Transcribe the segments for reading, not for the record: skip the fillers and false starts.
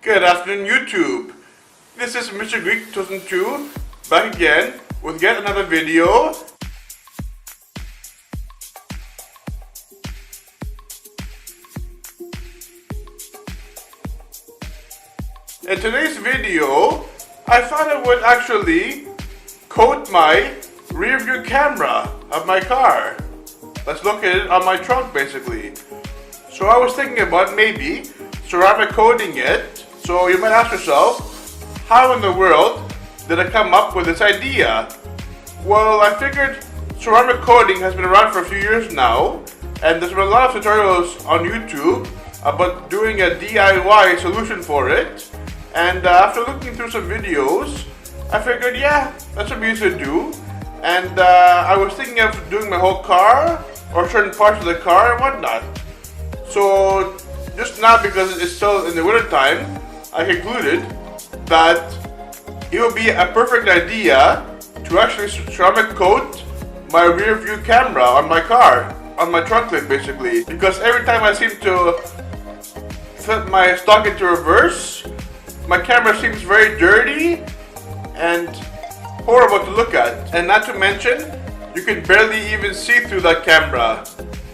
Good afternoon, YouTube. This is Mr. Greek 2002 back again with yet another video. In today's video, I thought I would actually coat my rear view camera of my car. Let's look at it on my trunk basically. So I was thinking about maybe ceramic coating it. So you might ask yourself, how in the world did I come up with this idea? Well, I figured ceramic coating has been around for a few years now, and there's been a lot of tutorials on YouTube about doing a DIY solution for it. And after looking through some videos, I figured, yeah, that's what we used to do. And I was thinking of doing my whole car or certain parts of the car and whatnot. So just now, because it's still in the winter time, I concluded that it would be a perfect idea to actually ceramic coat my rear view camera on my car, on my trunk lid basically. Because every time I seem to flip my stock into reverse, my camera seems very dirty and horrible to look at. And not to mention, you can barely even see through that camera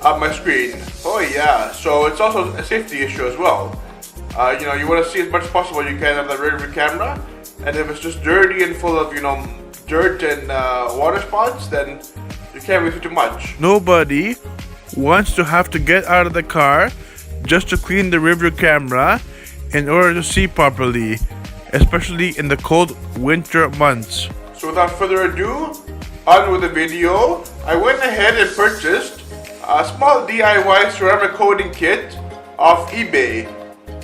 on my screen. Oh yeah, so it's also a safety issue as well. You want to see as much as possible you can of the rear view camera, and if it's just dirty and full of, dirt and water spots, then you can't really see too much. Nobody wants to have to get out of the car just to clean the rear view camera in order to see properly, especially in the cold winter months. So without further ado, on with the video. I went ahead and purchased a small DIY ceramic coating kit off eBay.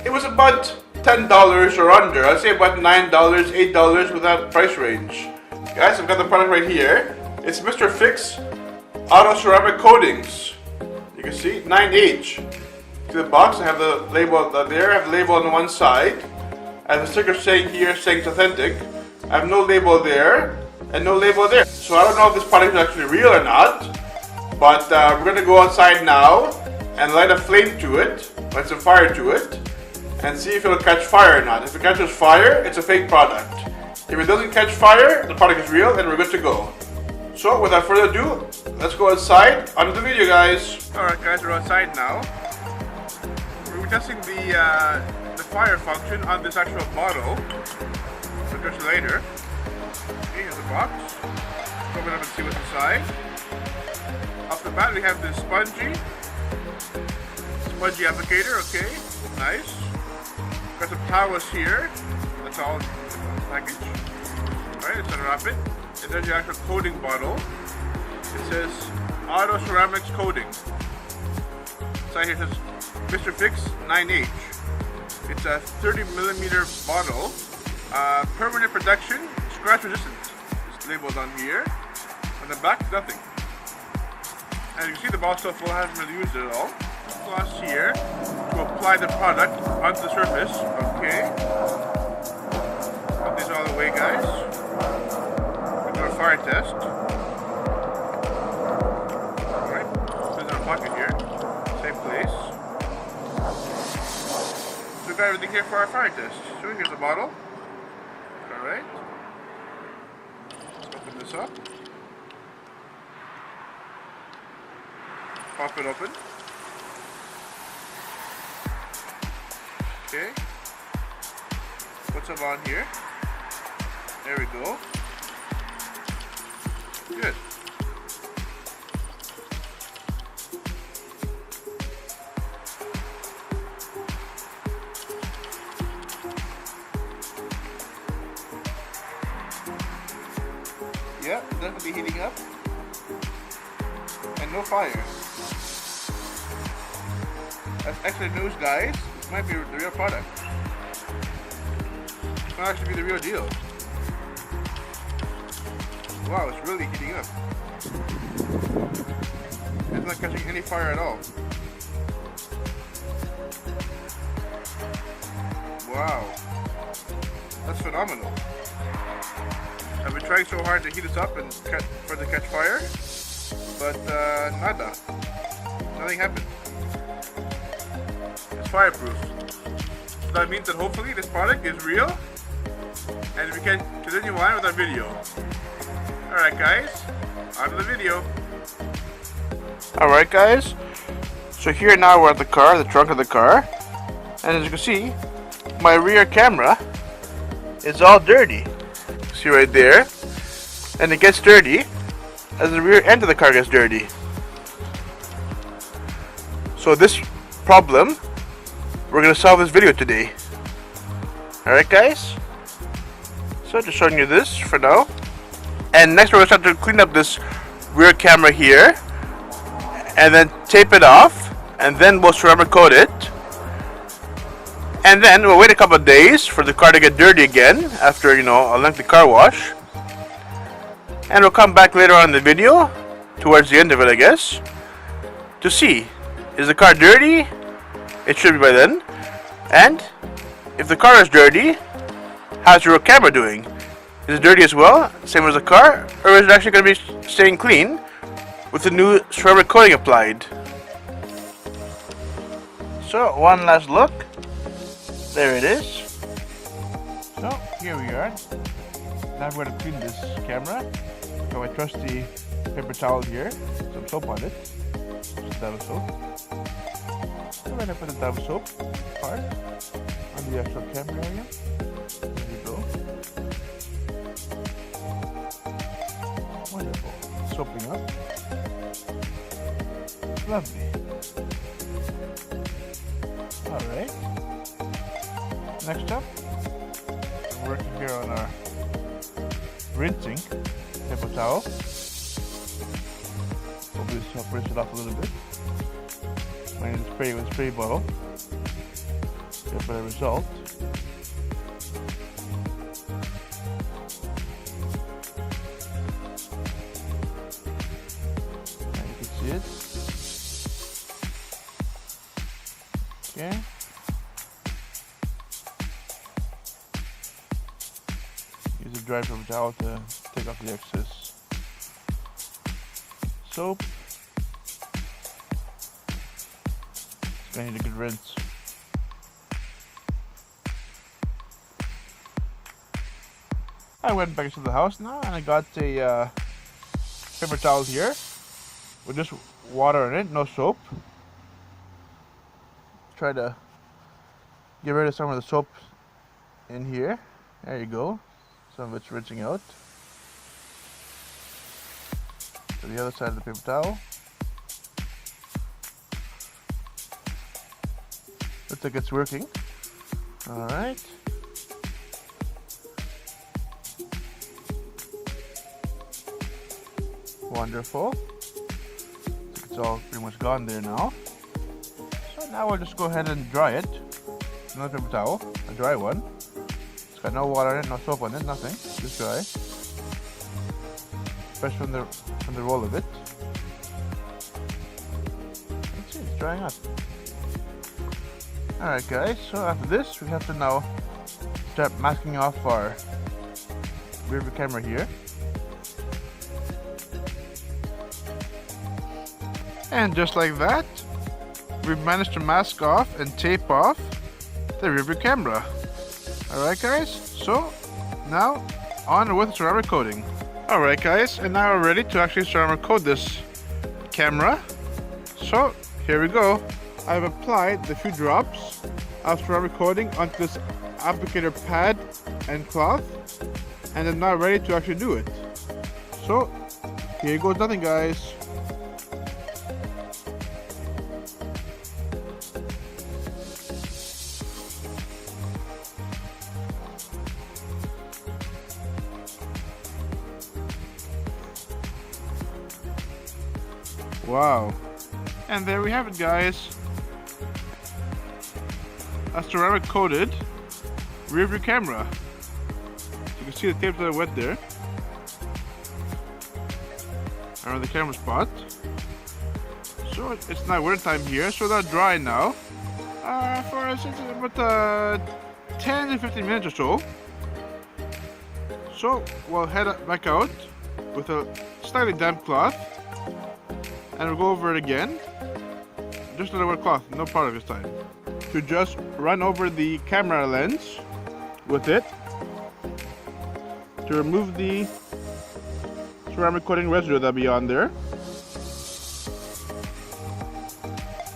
It was about $10 or under. I'd say about $9, $8 with that price range. Guys, I've got the product right here. It's Mr. Fix Auto Ceramic Coatings. You can see 9H. To the box, I have the label there. I have the label on one side. I have the sticker saying here, saying it's authentic. I have no label there and no label there. So I don't know if this product is actually real or not. But we're going to go outside now and light a flame to it, light some fire to it, and see if it'll catch fire or not. If it catches fire, it's a fake product. If it doesn't catch fire, the product is real and we're good to go. So without further ado, let's go outside. On to the video, guys. Alright guys, we're outside now. We're testing the fire function on this actual bottle. So just later. Okay, here's the box. Open up and see what's inside. Off the bat we have this spongy applicator, okay, nice. Got some towels here, that's all in the package. Alright, let's unwrap it. And there's the actual coating bottle. It says Auto Ceramics Coating. Inside here says Mr. Fix 9H. It's a 30mm bottle. Permanent protection, scratch resistant. It's labeled on here. On the back, nothing. As you can see, the bottle's still full, hasn't really used it at all. Gloss here to apply the product onto the surface. Okay. Put these all away, guys. We'll do a fire test. Alright, put it in our pocket here. Same place. So we've got everything here for our fire test. So here's the bottle. Alright. Let's open this up. Pop it open. Okay. Put some on here. There we go. Good. Yeah, definitely heating up. And no fire. That's excellent news, guys. This might be the real product. This might actually be the real deal. Wow, it's really heating up. It's not catching any fire at all. Wow. That's phenomenal. I've been trying so hard to heat this up and for it to catch fire, but nada. Nothing happened. It's fireproof. So that means that hopefully this product is real and we can continue on with our video. Alright guys, on to the video. Alright guys, so here now we're at the car, the trunk of the car, and as you can see, my rear camera is all dirty. See right there? And it gets dirty as the rear end of the car gets dirty. So this problem, we're going to solve this video today. Alright guys? So just showing you this for now. And next we're going to start to clean up this rear camera here. And then tape it off. And then we'll ceramic coat it. And then we'll wait a couple of days for the car to get dirty again after, you know, a lengthy car wash. And we'll come back later on in the video, towards the end of it I guess, to see, is the car dirty? It should be by then. And if the car is dirty, how's your camera doing? Is it dirty as well, same as the car, or is it actually going to be staying clean with the new ceramic coating applied? So one last look. There it is. So here we are. Now we're going to clean this camera. Got my trusty paper towel here, some soap on it. Just a dab of soap. So I'm going to put the dab of soap part on the actual camera area. There you go. Wonderful. Soaping up. Lovely. Alright. Next up, we're working here on our rinsing paper towel. Hopefully this helps rinse it off a little bit. I'm going to spray with a spray bottle. Get for the result. And you can see it. Okay. Use a dry paper towel to take off the excess soap. It's going to need a good rinse. I went back into the house now and I got a paper towel here with just water in it, no soap. Try to get rid of some of the soap in here. There you go. Some of it's rinsing out. To the other side of the paper towel. Looks like it's working. Alright. Wonderful. It's all pretty much gone there now. So now we'll just go ahead and dry it. Another paper towel, a dry one. It's got no water in it, no soap on it, nothing. Just dry. Fresh from the roll of it. Let's see, it's drying up. Alright guys, so after this we have to now start masking off our rear view camera here. And just like that, we've managed to mask off and tape off the rear view camera. Alright guys, so now on with ceramic coating. Alright guys, and now we're ready to actually ceramic coat this camera. So here we go. I've applied the few drops of ceramic coating onto this applicator pad and cloth, and I'm now ready to actually do it. So here goes nothing guys. Wow. And there we have it guys. A ceramic coated rear view camera. You can see the tapes that are wet there around the camera spot. So it's now winter time here, so they're dry now for about 10 to 15 minutes or so. So we'll head back out with a slightly damp cloth and we'll go over it again. Just a little wet cloth, no product this time. to just run over the camera lens with it to remove the ceramic coating residue that'll be on there.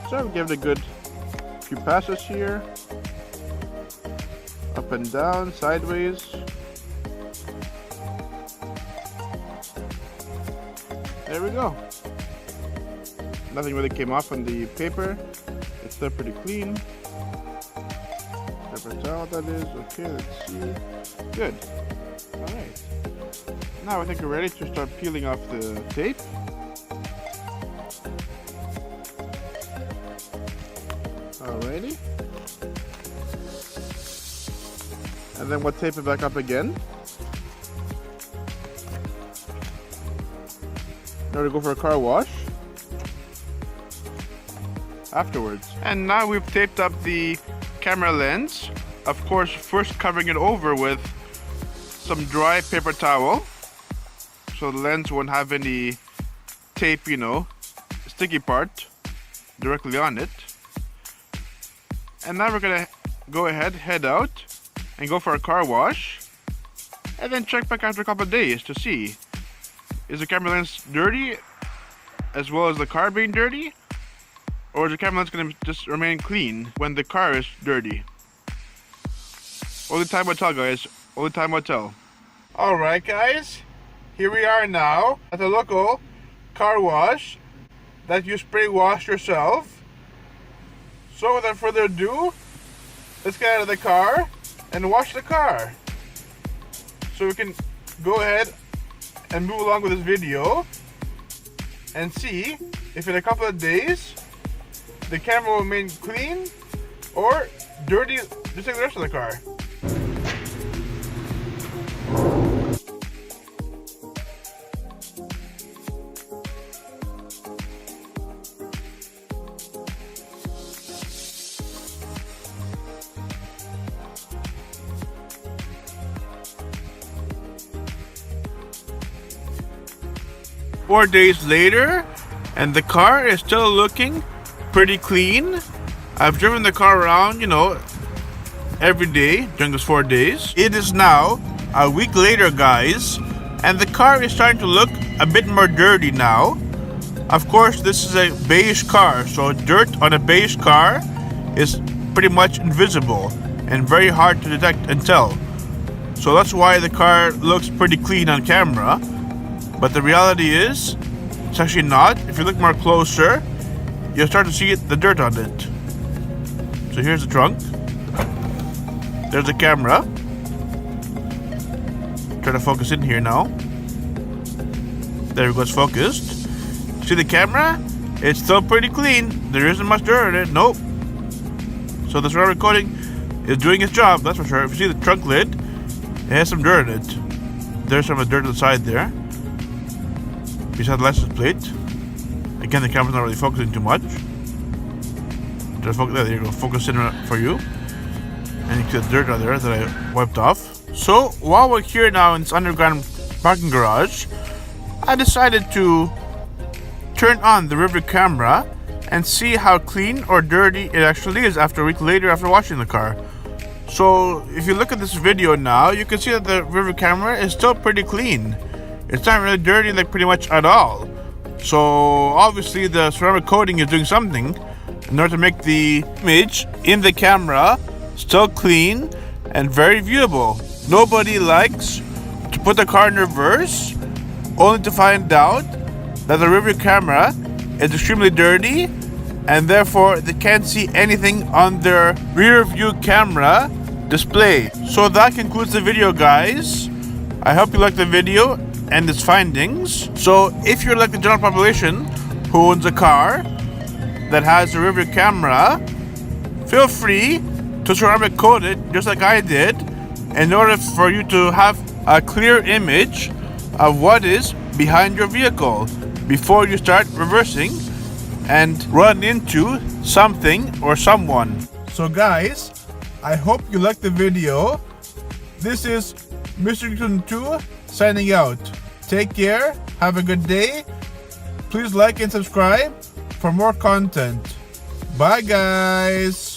So I'll give it a good few passes here, up and down, sideways. There we go. Nothing really came off on the paper. It's still pretty clean. Paper towel, that is. Okay, let's see. Good. Alright. Now I think we're ready to start peeling off the tape. Alrighty. And then we'll tape it back up again. Now we go for a car wash afterwards. And now we've taped up the camera lens. Of course, first covering it over with some dry paper towel, so the lens won't have any tape, you know, sticky part directly on it. And now we're gonna go ahead, head out, and go for a car wash, and then check back after a couple of days to see, is the camera lens dirty as well as the car being dirty, or is the camera lens gonna just remain clean when the car is dirty? Only time will tell, guys. Only time will tell. Alright, guys, here we are now at the local car wash that you spray wash yourself. So without further ado, let's get out of the car and wash the car, so we can go ahead and move along with this video and see if in a couple of days the camera will remain clean or dirty just like the rest of the car. 4 days later, and the car is still looking pretty clean. I've driven the car around, you know, every day during those 4 days. It is now a week later, guys, and the car is starting to look a bit more dirty now. Of course, this is a beige car, so dirt on a beige car is pretty much invisible and very hard to detect and tell. So that's why the car looks pretty clean on camera. But the reality is, it's actually not. If you look more closer, you'll start to see the dirt on it. So here's the trunk. There's the camera. Try to focus in here now. There it goes, focused. See the camera? It's still pretty clean. There isn't much dirt on it. Nope. So the ceramic coating is doing its job, that's for sure. If you see the trunk lid, it has some dirt in it. There's some of the dirt on the side there. Beside the license plate. Again, the camera's not really focusing too much. Just focus, there you go, focus in for you. And you can see the dirt on there that I wiped off. So while we're here now in this underground parking garage, I decided to turn on the rearview camera and see how clean or dirty it actually is after a week later after washing the car. So if you look at this video now, you can see that the rearview camera is still pretty clean. It's not really dirty like pretty much at all. So obviously the ceramic coating is doing something in order to make the image in the camera still clean and very viewable. Nobody likes to put the car in reverse only to find out that the rearview camera is extremely dirty and therefore they can't see anything on their rear view camera display. So that concludes the video, guys. I hope you liked the video and its findings. So if you're like the general population who owns a car that has a rearview camera, feel free to ceramic coat it just like I did in order for you to have a clear image of what is behind your vehicle before you start reversing and run into something or someone. So guys, I hope you liked the video. This is Mr. 2 signing out. Take care, have a good day. Please like and subscribe for more content. Bye guys.